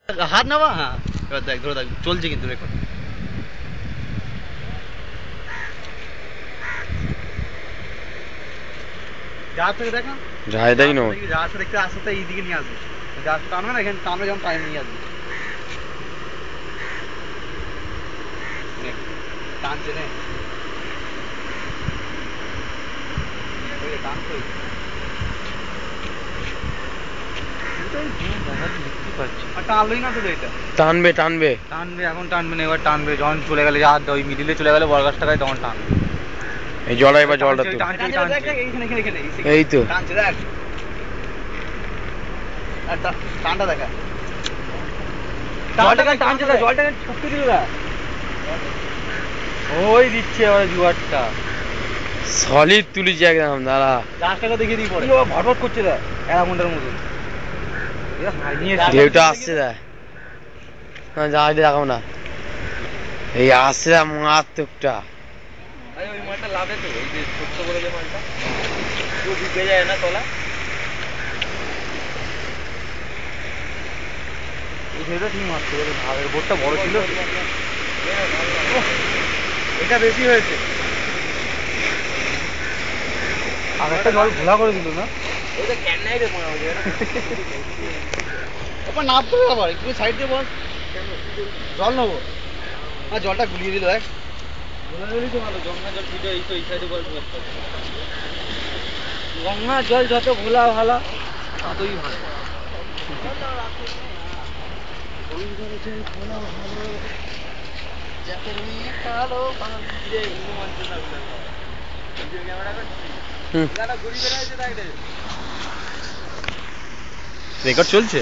হাত নেওয়া, হ্যাঁ এবার দেখ ধরে দেখ চলছে কিন্তু রেকর্ড। জাহাজ থেকে দেখা যায় দেখ না জাহাজ দেখতে আস্তে আস্তে এইদিকে নিয়ে আসবে, জাহাজ টানবে না, এখানে টানবে যেমন টাইম নিয়ে আসবে। টানছে নে টানছে টানলোই না তো এটা টানবে টানবে টানবে, এখন টানবে না, এবার টানবে যখন চলে গেলে যা ওই মিডিলে চলে গেলে বড় গাছটা গায়ে তখন টানবে। এই জলটা এবার জলটা তো এই তো টানছে দেখ, টানটা দেখা জলটাকে টানছে, জলটাকে ঠুকতে দিল না, ওই দিচ্ছে আবার জুয়ারটা সলিড তুলেছি একদম। দাঁড়া গাছটাকে দেখিয়ে দিই পরে ভটভট করছে দেখ অ্যারামন্ডার মতো ঢেউটা আসছে দেখ না, জাহাজ দেখাবো না, এই আসছে দেখ মারাত্মকটা। ওই মালটা লাভে তো, ওই যে ছোট্ট করে যে মালটা ও ঢুকে যায় না তলা, এই ঢেউটা ঠিক মারছে, ভাগের বোটটা বড় ছিল, এটা বেশি হয়েছে, আর একটা জল ঘোলা করে দিল না, ওইটা ক্যান্নাই রে মনে হয় ওপর নামতে হবে আবার একটু সাইড দিয়ে বল, জল নেবো আর জলটা গুলিয়ে দিল দেখ, গঙ্গা জল যত ঘোলা ভালো ততই ভালো। রেকর্ড চলছে।